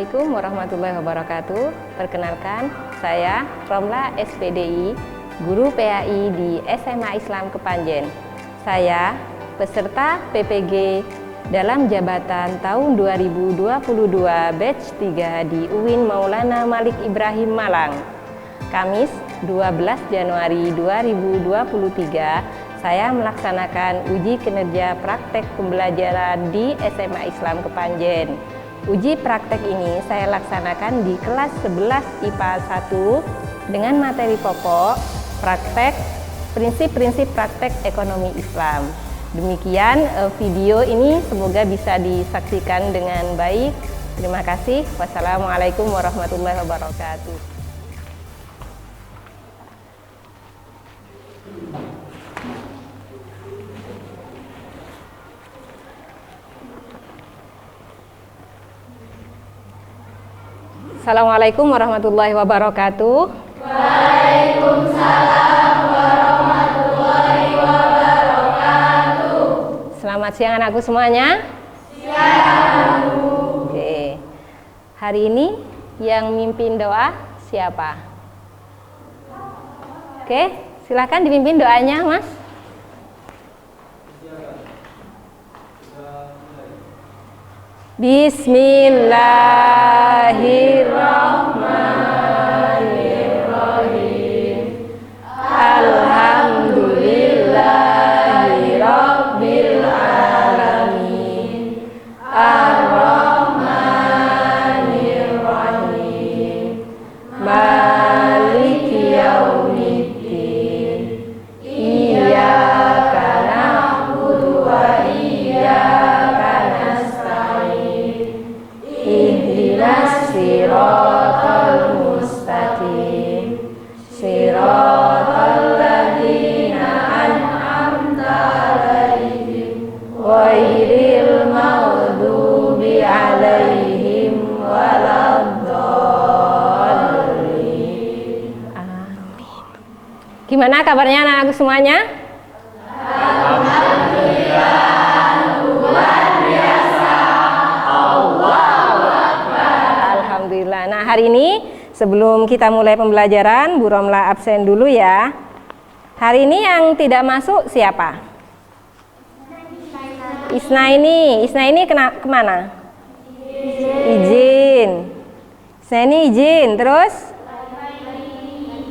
Assalamualaikum warahmatullahi wabarakatuh. Perkenalkan, saya Romla SPDI, guru PAI di SMA Islam Kepanjen. Saya peserta PPG dalam jabatan tahun 2022 batch 3 di UIN Maulana Malik Ibrahim Malang. Kamis 12 Januari 2023, saya melaksanakan uji kinerja praktek pembelajaran di SMA Islam Kepanjen. Uji praktek ini saya laksanakan di kelas 11 IPA 1 dengan materi pokok praktek prinsip-prinsip praktek ekonomi Islam. Demikian video ini, semoga bisa disaksikan dengan baik. Terima kasih. Wassalamualaikum warahmatullahi wabarakatuh. Assalamualaikum warahmatullahi wabarakatuh. Waalaikumsalam warahmatullahi wabarakatuh. Selamat siang anakku semuanya. Siang. Oke. Hari ini yang mimpin doa siapa? Oke, silakan dipimpin doanya, Mas. Bismillahirrahmanirrahim. Alhamdulillahirabbil alamin. Ar-Rahmanir-Rahim. Maliki yaumiddin. Iyyaka na'budu wa iyyaka nasta'in. Ihdinas siratal mustaqim. Siratal ladzina an'amta 'alaihim ghairil maghdubi 'alaihim waladdallin. Amin. Gimana kabarnya anak-anakku semuanya? Alhamdulillah. Nah, hari ini sebelum kita mulai pembelajaran, Bu Romla absen dulu ya. Hari ini yang tidak masuk siapa? Isnaini. Isnaini kemana? Izin. Isnaini izin. Terus?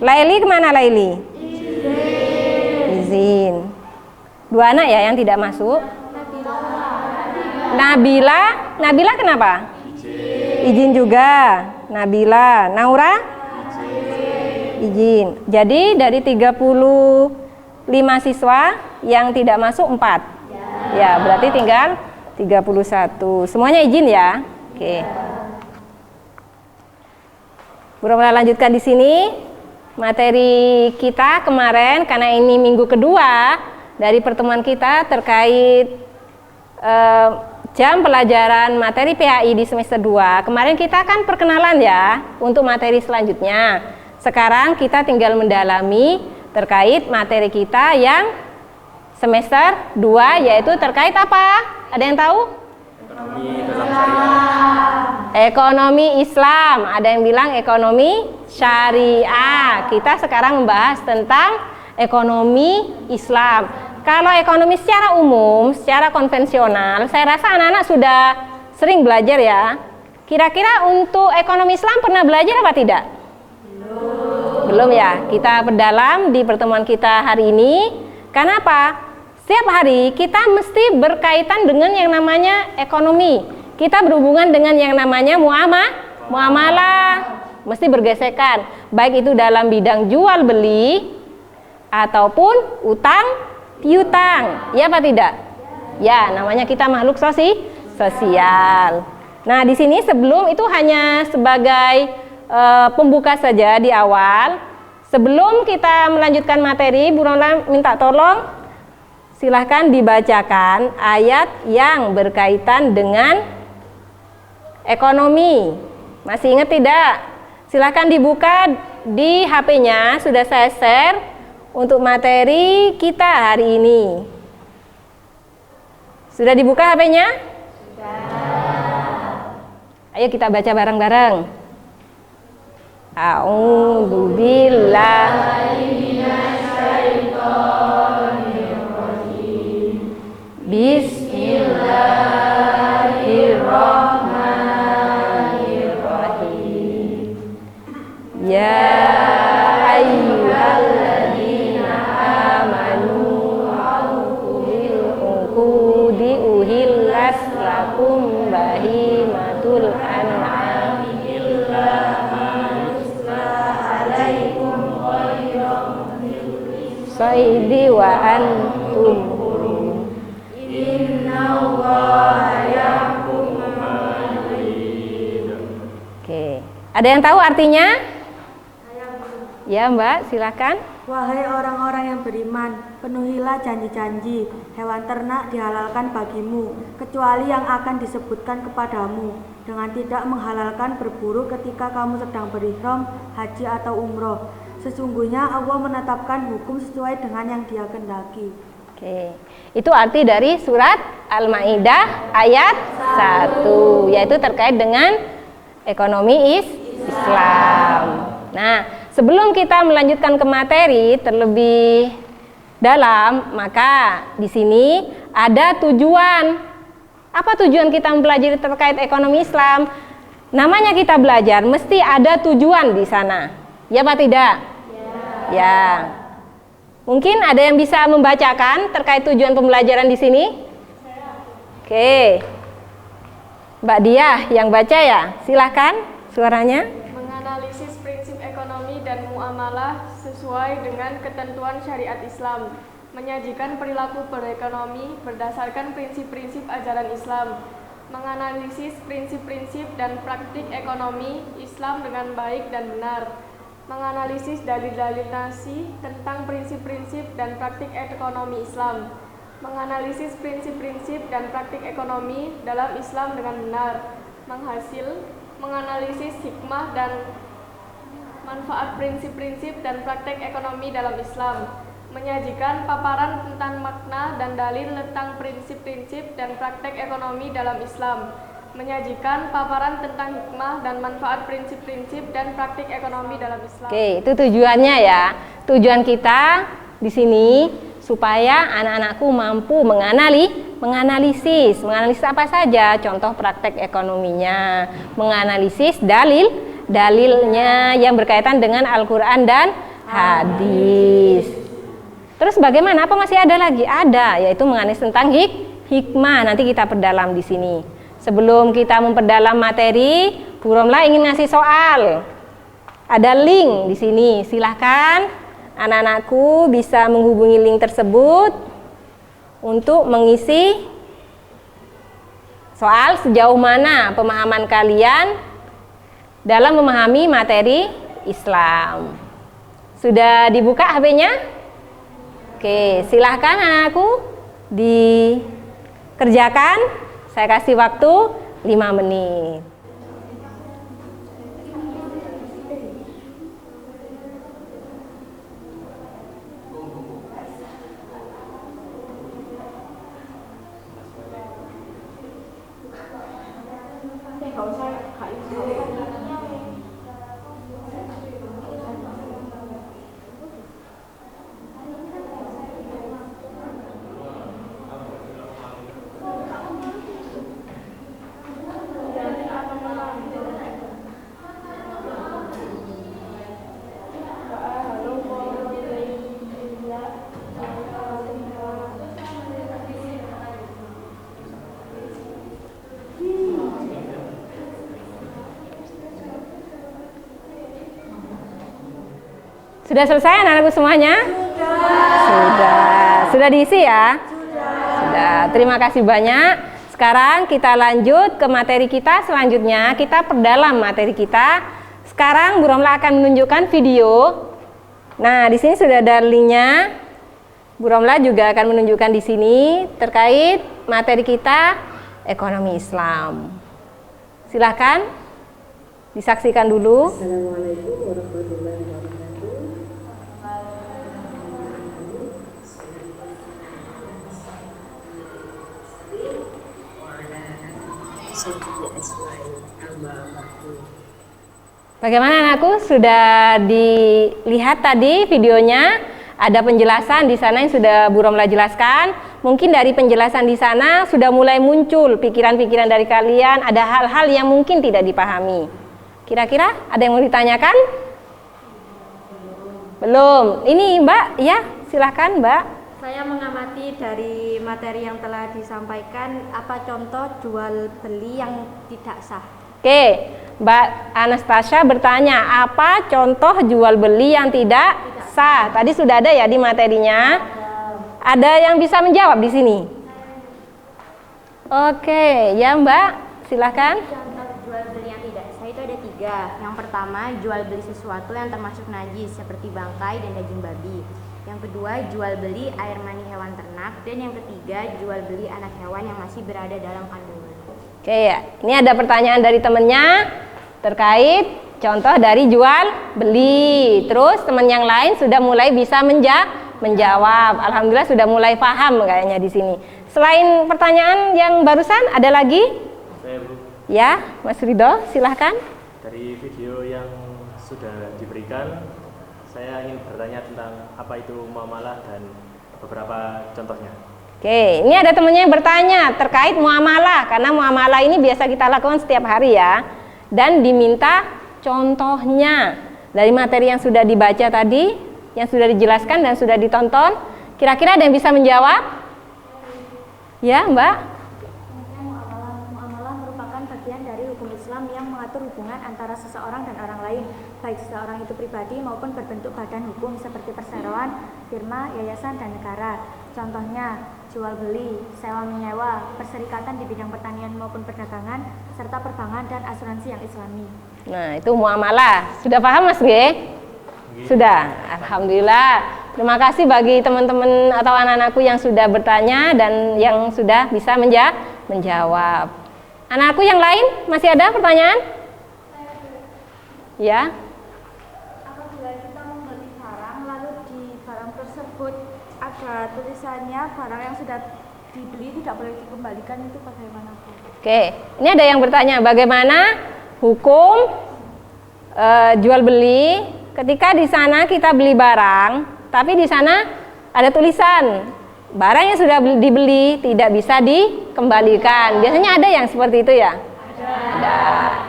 Laili kemana Laili? Izin. Dua anak ya yang tidak masuk. Nabila. Nabila kenapa? Izin juga. Nabila. Naura? Izin. Jadi dari 35 siswa yang tidak masuk 4. Ya, berarti tinggal 31. Semuanya izin ya? Oke. Kita lanjutkan di sini materi kita kemarin, karena ini minggu kedua dari pertemuan kita terkait jam pelajaran materi PAI di semester 2. Kemarin kita kan perkenalan ya untuk materi selanjutnya. Sekarang kita tinggal mendalami terkait materi kita yang semester 2, yaitu terkait apa? Ada yang tahu? Ekonomi Islam. Ada yang bilang ekonomi syariah. Kita sekarang membahas tentang ekonomi Islam. Kalau ekonomi secara umum, secara konvensional, saya rasa anak-anak sudah sering belajar ya. Kira-kira untuk ekonomi Islam pernah belajar apa tidak? Belum ya. Kita perdalam di pertemuan kita hari ini. Karena apa? Setiap hari kita mesti berkaitan dengan yang namanya ekonomi. Kita berhubungan dengan yang namanya muamalah. Mesti bergesekan. Baik itu dalam bidang jual beli ataupun utang piutang, ya apa tidak? Ya, namanya kita makhluk sosial. Nah, di sini sebelum itu hanya sebagai pembuka saja di awal. Sebelum kita melanjutkan materi, Bu Romla minta tolong silahkan dibacakan ayat yang berkaitan dengan ekonomi. Masih ingat tidak? Silahkan dibuka di HP-nya, sudah saya share untuk materi kita hari ini. Sudah dibuka HP-nya? Sudah. Ayo kita baca bareng-bareng. A'udzubillahi minasyaitonirrajim. Bismillahirrahmanirrahim. Ya ayyuhalladzina amanu aufu bil uqudi uhillas lakum bahimatul an'ami illa ma yusla alaikum ghairu saidi wa antum hurum. Innallaha yahkum ma yurid. Oke, ada yang tahu artinya? Ya Mbak, silakan. Wahai orang-orang yang beriman, penuhilah janji-janji. Hewan ternak dihalalkan bagimu, kecuali yang akan disebutkan kepadamu, dengan tidak menghalalkan berburu ketika kamu sedang berihram, haji atau umroh. Sesungguhnya Allah menetapkan hukum sesuai dengan yang Dia kehendaki. Oke, itu arti dari surat Al-Maidah ayat 1, yaitu terkait dengan ekonomi Islam. Nah, sebelum kita melanjutkan ke materi terlebih dalam, maka di sini ada tujuan. Apa tujuan kita mempelajari terkait ekonomi Islam? Namanya kita belajar, mesti ada tujuan di sana. Ya apa tidak? Ya. Mungkin ada yang bisa membacakan terkait tujuan pembelajaran di sini? Oke. Mbak Diah yang baca ya, silahkan suaranya. Menganalisis prinsip ekonomi dan muamalah sesuai dengan ketentuan syariat Islam, menyajikan perilaku berekonomi berdasarkan prinsip-prinsip ajaran Islam, menganalisis prinsip-prinsip dan praktik ekonomi Islam dengan baik dan benar, menganalisis dalil-dalil nasi tentang prinsip-prinsip dan praktik ekonomi Islam, menganalisis prinsip-prinsip dan praktik ekonomi dalam Islam dengan benar, menganalisis hikmah dan manfaat prinsip-prinsip dan praktek ekonomi dalam Islam, menyajikan paparan tentang makna dan dalil tentang prinsip-prinsip dan praktek ekonomi dalam Islam, menyajikan paparan tentang hikmah dan manfaat prinsip-prinsip dan praktik ekonomi dalam Islam. Oke, itu tujuannya ya. Tujuan kita di sini supaya anak-anakku mampu menganalisis apa saja contoh praktek ekonominya, menganalisis dalilnya yang berkaitan dengan Al-Quran dan hadis. Terus bagaimana? Apa masih ada lagi? Ada, yaitu menganalisis tentang hikmah. Nanti kita perdalam di sini. Sebelum kita memperdalam materi, Bu Romla ingin ngasih soal. Ada link di sini. Silahkan anak-anakku bisa menghubungi link tersebut untuk mengisi soal sejauh mana pemahaman kalian dalam memahami materi Islam. Sudah dibuka HP-nya? Oke, silahkan anakku dikerjakan. Saya kasih waktu 5 menit. Sudah selesai anak-anakku semuanya? Sudah diisi ya? Sudah. Terima kasih banyak. Sekarang kita lanjut ke materi kita selanjutnya. Kita perdalam materi kita. Sekarang Bu Romla akan menunjukkan video. Nah, di sini sudah ada linknya. Bu Romla juga akan menunjukkan di sini terkait materi kita ekonomi Islam. Silakan disaksikan dulu. Assalamualaikum warahmatullahi wabarakatuh. Sayyidina Ismail amma ba'du. Bagaimana anakku? Sudah dilihat tadi videonya? Ada penjelasan di sana yang sudah Bu Romlah jelaskan. Mungkin dari penjelasan di sana sudah mulai muncul pikiran-pikiran dari kalian. Ada hal-hal yang mungkin tidak dipahami. Kira-kira ada yang mau ditanyakan? Belum. Ini Mbak, ya silahkan Mbak. Saya mengamati dari materi yang telah disampaikan, apa contoh jual beli yang tidak sah? Oke, Mbak Anastasia bertanya, apa contoh jual beli yang tidak sah? Tadi sudah ada ya di materinya. Ada yang bisa menjawab di sini? Oke, ya Mbak, silahkan. Contoh jual beli yang tidak sah itu ada 3. Yang pertama, jual beli sesuatu yang termasuk najis seperti bangkai dan daging babi. Yang kedua, jual beli air mani hewan ternak. Dan yang ketiga, jual beli anak hewan yang masih berada dalam kandungan. Oke ya, ini ada pertanyaan dari temennya terkait contoh dari jual beli. Terus teman yang lain sudah mulai bisa menjawab. Alhamdulillah sudah mulai paham kayaknya di sini. Selain pertanyaan yang barusan, ada lagi? Saya Bu, Ya, Mas Ridho, silahkan. dari video yang sudah diberikan, saya ingin bertanya tentang apa itu muamalah dan beberapa contohnya. Oke, ini ada temennya yang bertanya terkait muamalah, karena muamalah ini biasa kita lakukan setiap hari ya. Dan diminta contohnya dari materi yang sudah dibaca tadi, yang sudah dijelaskan dan sudah ditonton. Kira-kira ada yang bisa menjawab? Ya, Mbak? Muamalah merupakan bagian dari hukum Islam yang mengatur hubungan antara seseorang dan orang lain, baik seseorang itu pribadi maupun berbentuk badan hukum seperti perseroan, firma, yayasan, dan negara. Contohnya, jual beli, sewa menyewa, perserikatan di bidang pertanian maupun perdagangan, serta perbankan dan asuransi yang islami. Nah, itu muamalah. Sudah paham Mas G? Sudah. Alhamdulillah. Terima kasih bagi teman-teman atau anak-anakku yang sudah bertanya dan yang sudah bisa menjawab. Anak-anakku yang lain masih ada pertanyaan? Ya. Apabila kita membeli barang, lalu di barang tersebut ada tulisannya barang yang sudah dibeli tidak boleh dikembalikan, itu bagaimana? Oke, ini ada yang bertanya bagaimana hukum jual beli ketika di sana kita beli barang, tapi di sana ada tulisan barang yang sudah dibeli tidak bisa dikembalikan. Biasanya ada yang seperti itu ya? Ada.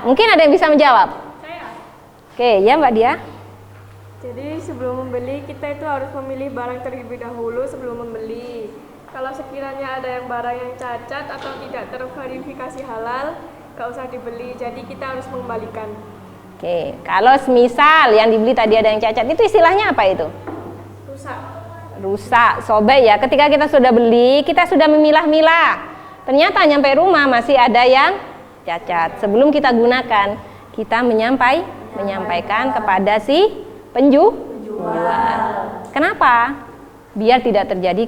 Mungkin ada yang bisa menjawab? Oke, ya Mbak Dia. Jadi sebelum membeli kita itu harus memilih barang terlebih dahulu sebelum membeli. Kalau sekiranya ada yang barang yang cacat atau tidak terverifikasi halal, gak usah dibeli. Jadi kita harus mengembalikan. Oke, kalau semisal yang dibeli tadi ada yang cacat, itu istilahnya apa itu? Rusak. Rusak, sobek ya. Ketika kita sudah beli, kita sudah memilah-milah. Ternyata nyampe rumah masih ada yang cacat. Sebelum kita gunakan, kita menyampaikan kepada si penjual. Kenapa? Biar tidak terjadi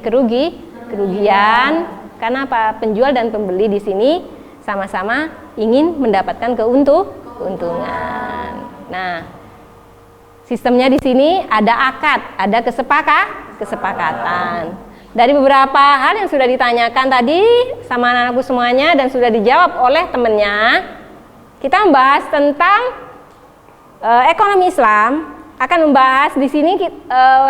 kerugian. Kenapa? Penjual dan pembeli di sini sama-sama ingin mendapatkan keuntungan. Nah, sistemnya di sini ada akad, ada kesepakatan. Dari beberapa hal yang sudah ditanyakan tadi sama anak-anakku semuanya dan sudah dijawab oleh temannya, kita membahas tentang ekonomi Islam. Akan membahas di sini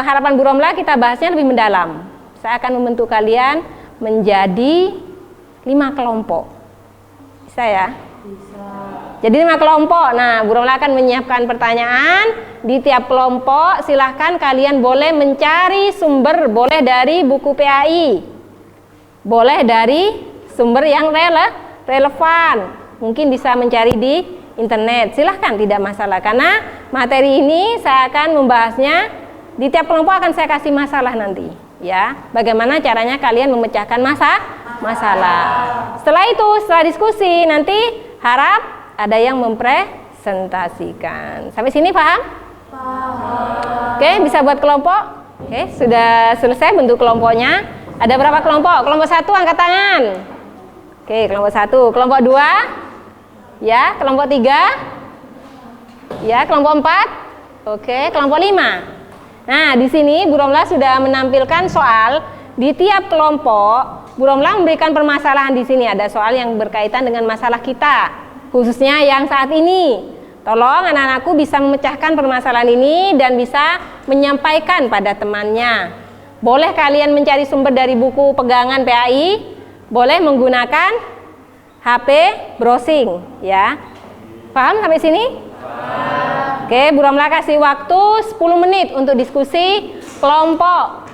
harapan Bu Romlah kita bahasnya lebih mendalam. Saya akan membentuk kalian menjadi 5 kelompok. Bisa ya? Bisa. Jadi 5 kelompok. Nah, Bu Romlah akan menyiapkan pertanyaan di tiap kelompok. Silahkan kalian boleh mencari sumber, boleh dari buku PAI, boleh dari sumber yang relevan. Mungkin bisa mencari di internet, silahkan, tidak masalah. Karena materi ini saya akan membahasnya di tiap kelompok, akan saya kasih masalah nanti, ya. Bagaimana caranya kalian memecahkan masalah. Setelah itu, setelah diskusi, nanti harap ada yang mempresentasikan. Sampai sini paham? Paham. Oke, bisa buat kelompok? Oke, sudah selesai bentuk kelompoknya. Ada berapa kelompok? Kelompok 1 angkat tangan. Oke, kelompok 1. Kelompok 2? Ya, kelompok 3. Ya, kelompok 4. Oke, kelompok 5. Nah, di sini Bu Romlah sudah menampilkan soal di tiap kelompok Bu Romla memberikan permasalahan di sini, ada soal yang berkaitan dengan masalah kita, khususnya yang saat ini. Tolong anak-anakku bisa memecahkan permasalahan ini dan bisa menyampaikan pada temannya. Boleh kalian mencari sumber dari buku pegangan PAI, boleh menggunakan HP browsing, ya. Paham sampai sini? Paham. Oke, Bu Romla kasih waktu 10 menit untuk diskusi kelompok.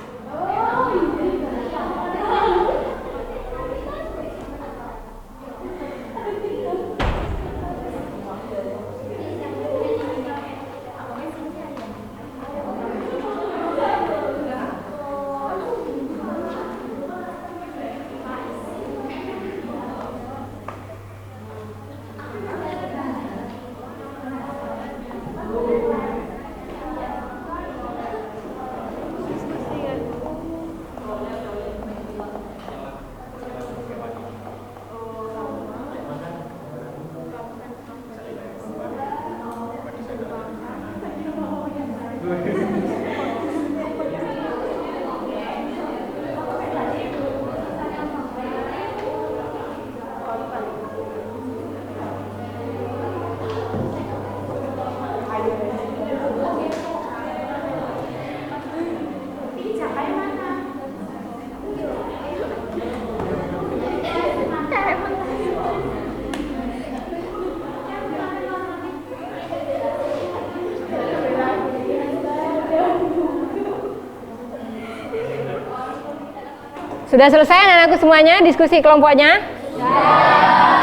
Sudah selesai anak-anakku semuanya diskusi kelompoknya? Ya.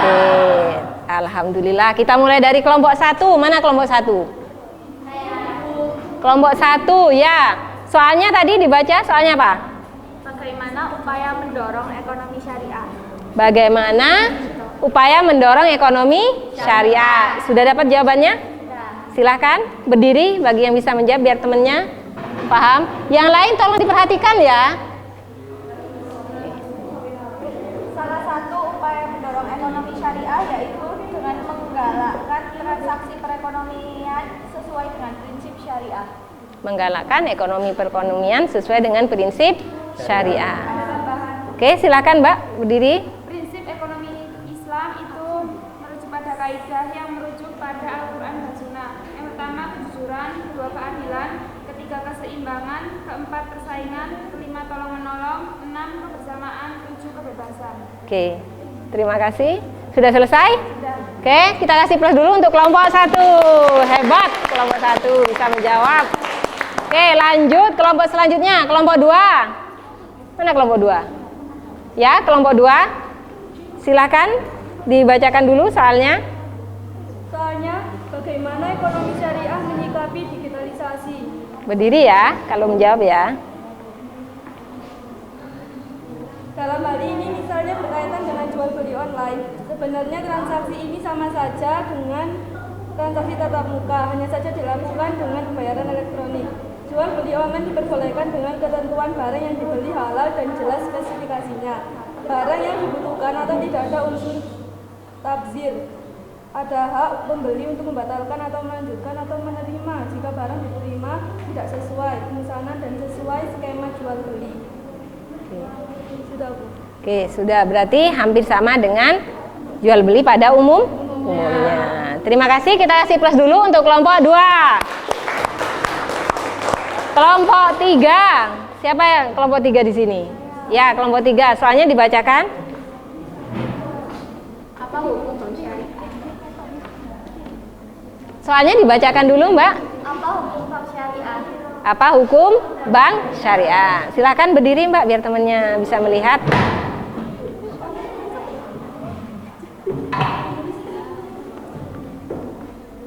Oke, alhamdulillah. Kita mulai dari kelompok 1. Mana kelompok 1? Kelompok 1, ya. Soalnya tadi dibaca, soalnya apa? Bagaimana upaya mendorong ekonomi syariah? Bagaimana upaya mendorong ekonomi syariah? Sudah dapat jawabannya? Silahkan berdiri bagi yang bisa menjawab biar temennya paham. Yang lain tolong diperhatikan ya. Salah satu upaya mendorong ekonomi syariah yaitu dengan menggalakkan transaksi perekonomian sesuai dengan prinsip syariah. Menggalakkan ekonomi perekonomian sesuai dengan prinsip syariah. Oke, silakan Mbak berdiri. Prinsip ekonomi Islam itu merujuk pada kaidah yang merujuk pada Al-Quran dan Sunnah. Yang pertama kejujuran, kedua keadilan, ketiga keseimbangan, keempat persaingan, kelima tolong menolong, enam kebersamaan, tujuh kebebasan. Oke, terima kasih. Sudah selesai? Sudah. Oke, kita kasih plus dulu untuk kelompok 1. Hebat, kelompok 1 bisa menjawab. Oke, lanjut kelompok selanjutnya, kelompok 2. Mana kelompok 2? Ya, kelompok 2. Silakan dibacakan dulu soalnya. Soalnya, bagaimana ekonomi syariah menyikapi digitalisasi? Berdiri ya, kalau menjawab ya. Dalam hal ini misalnya berkaitan dengan jual beli online. Sebenarnya transaksi ini sama saja dengan transaksi tatap muka, hanya saja dilakukan dengan pembayaran elektronik. Jual beli online diperbolehkan dengan ketentuan barang yang dibeli halal dan jelas spesifikasinya. Barang yang dibutuhkan atau tidak ada unsur tabzir. Ada hak pembeli untuk membatalkan atau melanjutkan atau menerima jika barang diterima tidak sesuai pemesanan dan sesuai skema jual beli. Sudah, Bu. Oke, sudah. Berarti hampir sama dengan jual beli pada umumnya. Terima kasih. Kita kasih plus dulu untuk kelompok 2. Kelompok 3. Siapa yang kelompok 3 di sini? Ya, kelompok 3. Soalnya dibacakan. Apa hukum bank syariah? Soalnya dibacakan dulu, Mbak. Apa hukum bank syariah? Apa hukum bank syariah? Silakan berdiri, Mbak, biar temannya bisa melihat.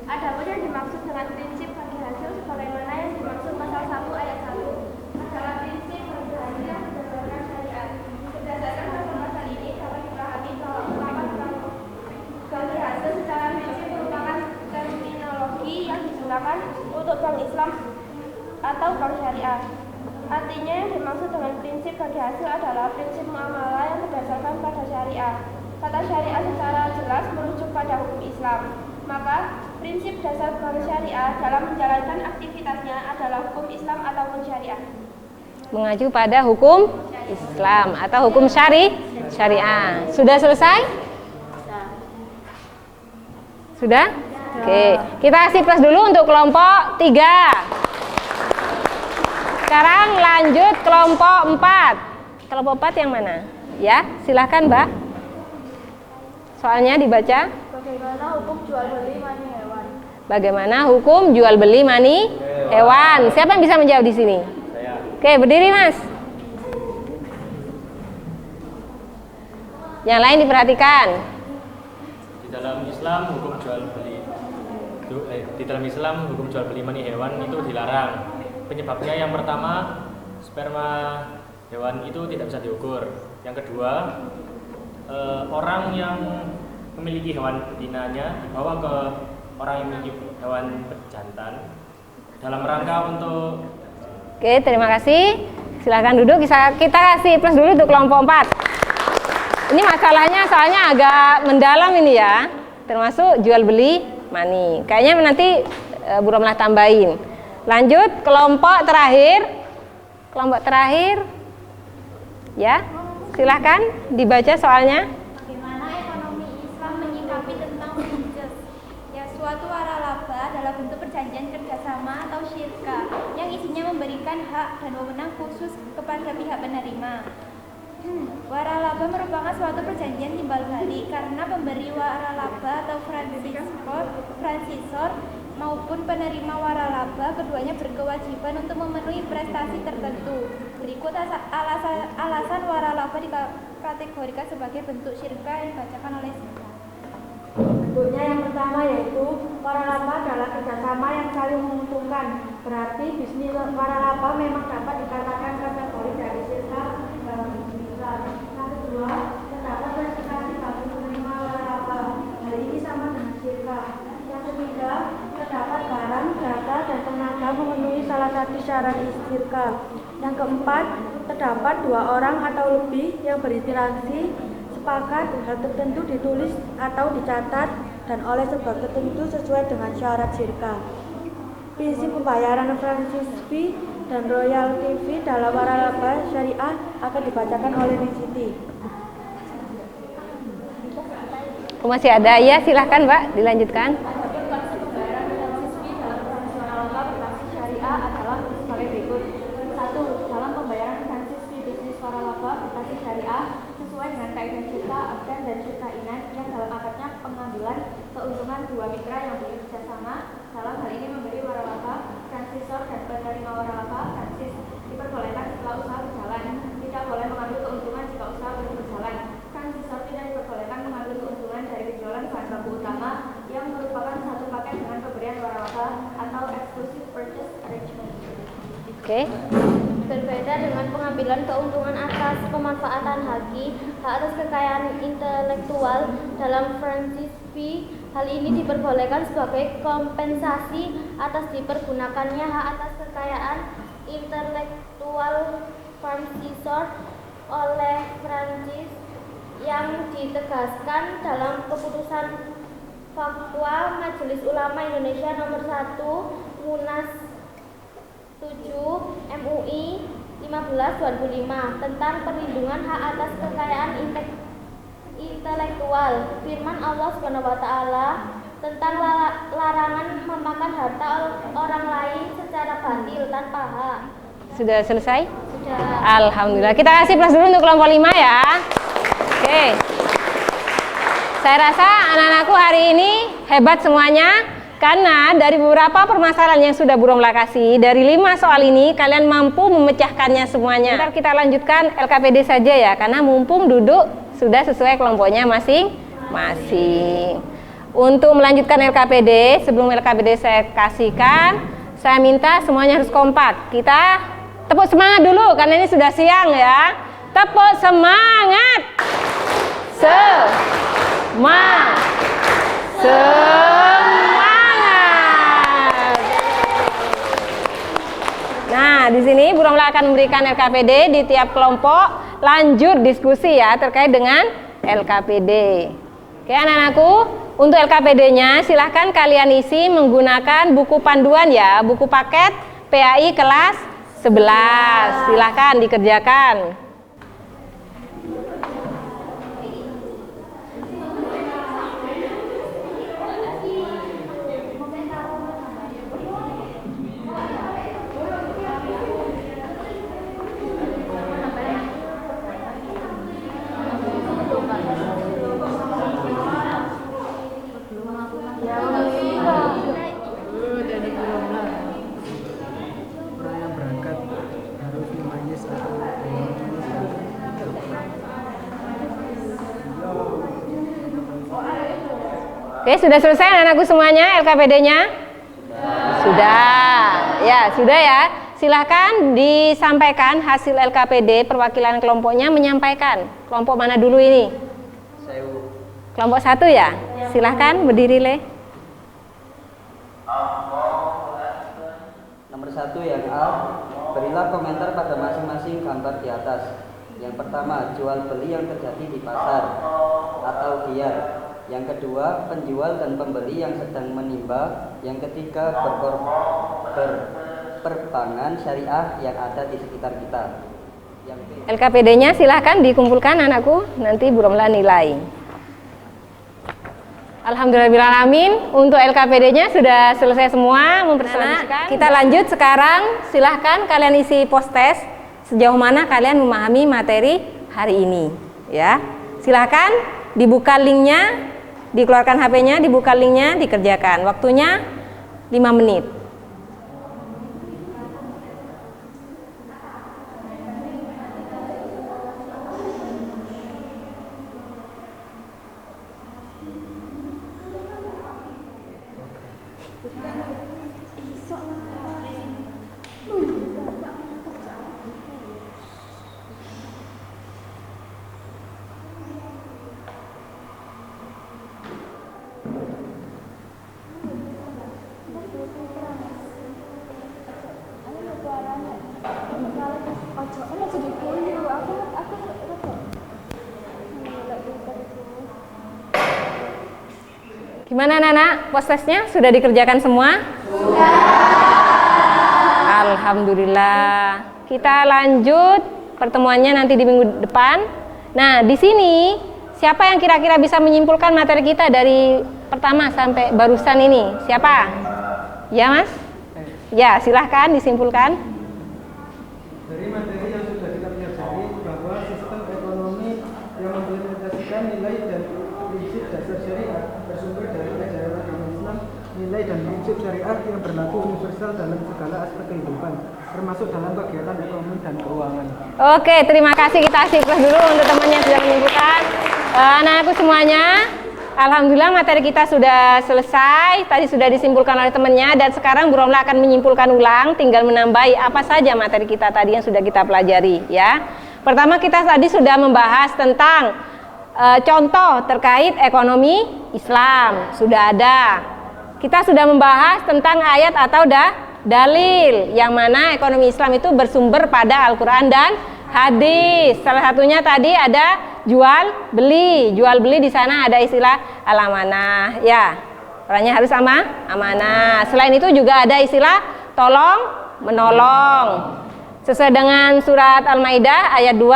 Adapun yang dimaksud dengan prinsip bagi hasil sebagaimana yang dimaksud pasal 1 ayat 1 adalah prinsip bagi hasil berdasarkan syariat. Berdasarkan pasal ini dapat dipahami bahwa ungkapan bagi hasil secara prinsip merupakan terminologi yang digunakan untuk bank Islam atau bank syariah. Artinya yang dimaksud dengan prinsip bagi hasil adalah prinsip muamalah yang berdasarkan pada syariah. Kata syariah secara jelas merujuk pada hukum Islam. Maka prinsip dasar bank syariah dalam menjalankan aktivitasnya adalah hukum Islam ataupun syariah. Mengacu pada hukum Islam atau hukum syariah. Sudah selesai? Sudah? Oke, kita kasih plus dulu untuk kelompok 3. Sekarang lanjut kelompok 4. Kelompok 4 yang mana? Ya, silahkan Mbak. Soalnya dibaca. Bagaimana hukum jual beli mani hewan? Bagaimana hukum jual beli mani hewan? Siapa yang bisa menjawab di sini? Saya. Oke, berdiri Mas. Yang lain diperhatikan. Di dalam Islam hukum jual beli mani hewan itu dilarang. Penyebabnya yang pertama, sperma hewan itu tidak bisa diukur. Yang kedua, orang yang memiliki hewan betinanya dibawa ke orang yang memiliki hewan jantan dalam rangka untuk. Oke, terima kasih. Silahkan duduk. Kita kasih plus dulu untuk kelompok 4. Ini masalahnya soalnya agak mendalam ini ya, termasuk jual beli mani. Kayaknya nanti Bu Romlah tambahin. Lanjut kelompok terakhir. Kelompok terakhir. Ya, silahkan dibaca soalnya. Bagaimana ekonomi Islam menyikapi tentang pinjam? Ya, suatu waralaba dalam bentuk perjanjian kerjasama atau syirka yang isinya memberikan hak dan wewenang khusus kepada pihak penerima. Waralaba merupakan suatu perjanjian timbal balik karena pemberi waralaba atau franchisor maupun penerima waralaba keduanya berkewajiban untuk memenuhi prestasi tertentu. Berikut alasan waralaba dikategorikan sebagai bentuk syirka yang dibacakan oleh Sita. Bentuknya yang pertama yaitu waralaba adalah kerjasama yang saling menguntungkan. Berarti bisnis waralaba memang dapat dikatakan kategori dari syirka dalam bisnis Islam. Yang kedua, terdapat verifikasi bagi penerima waralaba. Hal ini sama dengan syirka. Yang ketiga, terdapat barang, jasa, dan tenaga memenuhi salah satu syarat syirka. Yang keempat, terdapat 2 orang atau lebih yang berinteraksi sepakat hal tertentu ditulis atau dicatat dan oleh sebab tertentu sesuai dengan syarat syirka. Prinsip pembayaran franchise fee dan royalty fee dalam waralaba syariah akan dibacakan oleh Ning Siti. Masih ada ya, silahkan Mbak dilanjutkan. Syariah adalah sebagai berikut. 1. Dalam pembayaran franchise fee bisnis waralaba berbasis syariah sesuai dengan kaidah syirka abdan dan syirka inan yang dalam akadnya pengambilan keuntungan 2 mitra yang bekerja sama dalam hal ini memberi waralaba, franchisor dan penerima waralaba franchise diperbolehkan setelah usaha berjalan. Tidak boleh mengambil keuntungan jika usaha belum berjalan. Franchisor tidak diperbolehkan mengambil keuntungan dari penjualan bahan baku utama yang merupakan satu paket dengan pemberian waralaba atau exclusive purchase arrangement. Oke. Berbeda dengan pengambilan keuntungan atas pemanfaatan hak atas kekayaan intelektual dalam franchise fee, hal ini diperbolehkan sebagai kompensasi atas dipergunakannya hak atas kekayaan intelektual franchisor oleh franchise yang ditegaskan dalam keputusan Fatwa Majelis Ulama Indonesia nomor 1 Munas 7 MUI 15/2005 tentang perlindungan hak atas kekayaan intelektual. Firman Allah SWT tentang larangan memakan harta orang lain secara batil tanpa hak. Sudah selesai? Sudah. Alhamdulillah. Kita kasih plus dulu untuk kelompok 5 ya. Oke. Saya rasa anak-anakku hari ini hebat semuanya. Karena dari beberapa permasalahan yang sudah Bu Romlah kasih, dari 5 soal ini kalian mampu memecahkannya semuanya. Ntar kita lanjutkan LKPD saja ya, karena mumpung duduk sudah sesuai kelompoknya masing-masing. Untuk melanjutkan LKPD, sebelum LKPD saya kasihkan, saya minta semuanya harus kompak. Kita tepuk semangat dulu, karena ini sudah siang ya. Tepuk semangat. Semangat. Nah, di sini Bu Romlah akan memberikan LKPD di tiap kelompok, lanjut diskusi ya terkait dengan LKPD. Oke anak-anakku, untuk LKPD-nya silahkan kalian isi menggunakan buku panduan ya, buku paket PAI kelas 11. Silahkan dikerjakan. Oke, sudah selesai anakku semuanya LKPD-nya? Sudah. Ya, sudah ya. Silahkan disampaikan hasil LKPD, perwakilan kelompoknya menyampaikan. Kelompok mana dulu ini? Kelompok 1 ya? Silahkan berdiri, Le. Nomor 1 yang A, berilah komentar pada masing-masing gambar di atas. Yang pertama, jual beli yang terjadi di pasar atau giar. Yang kedua, penjual dan pembeli yang sedang menimba. Yang ketiga, perbankan syariah yang ada di sekitar kita. LKPD-nya silahkan dikumpulkan anakku, nanti Bu Romla nilai. Alhamdulillahirrahmanirrahim, untuk LKPD-nya sudah selesai semua mempresentasikan. Kita lanjut sekarang, silahkan kalian isi post test sejauh mana kalian memahami materi hari ini. Ya, silahkan dibuka linknya, dikeluarkan HP-nya, dibuka linknya, dikerjakan. Waktunya 5 menit. Gimana Nana? Post testnya sudah dikerjakan semua? Sudah. Alhamdulillah. Kita lanjut pertemuannya nanti di minggu depan. Nah, di sini siapa yang kira-kira bisa menyimpulkan materi kita dari pertama sampai barusan ini? Siapa? Ya, Mas? Ya, silahkan disimpulkan. Dari materi yang sudah kita pelajari bahwa sistem ekonomi yang mengimplementasikan nilai dan prinsip dasar syariat bersumber dari ajaran agama Islam, nilai dan prinsip syariat yang berlaku universal dalam segala aspek kehidupan, termasuk dalam kegiatan ekonomi dan keuangan. Oke, terima kasih. Kita ikhlas dulu untuk teman yang sudah menyimpulkan. Anak-anakku semuanya, alhamdulillah materi kita sudah selesai. Tadi sudah disimpulkan oleh temannya dan sekarang Bu Romla akan menyimpulkan ulang, tinggal menambahi apa saja materi kita tadi yang sudah kita pelajari ya. Pertama kita tadi sudah membahas tentang contoh terkait ekonomi Islam, sudah ada. Kita sudah membahas tentang ayat atau dalil yang mana ekonomi Islam itu bersumber pada Al-Quran dan hadis. Salah satunya tadi ada jual beli di sana ada istilah al-amanah ya, orangnya harus amanah. Selain itu juga ada istilah tolong menolong sesuai dengan surat Al-Maidah ayat 2,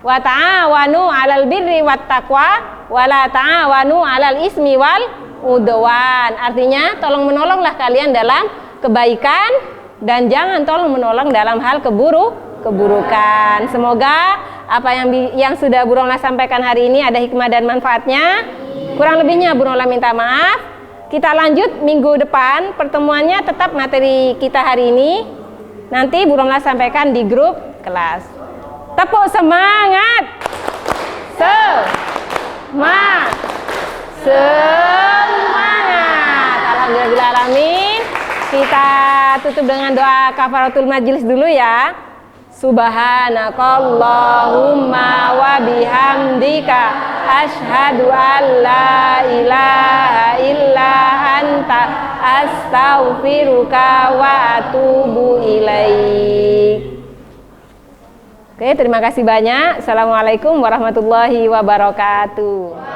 wa ta'awanu 'alal birri wat taqwa wa la ta'awanu 'alal ismi wal udwan. Artinya tolong menolonglah kalian dalam kebaikan dan jangan tolong menolong dalam hal keburukan. Semoga apa yang sudah Bu Romla sampaikan hari ini ada hikmah dan manfaatnya. Kurang lebihnya Bu Romla minta maaf. Kita lanjut minggu depan, pertemuannya tetap materi kita hari ini. Nanti Bu Romla sampaikan di grup kelas. Tepuk semangat. Semangat. Alhamdulillahirrahmanirrahim. Kita tutup dengan doa kafaratul majlis dulu ya. Subhanakallahumma wa bihamdika asyhadu an la ilaha illa anta astaghfiruka wa atubu ilaik. Oke, terima kasih banyak. Assalamualaikum warahmatullahi wabarakatuh.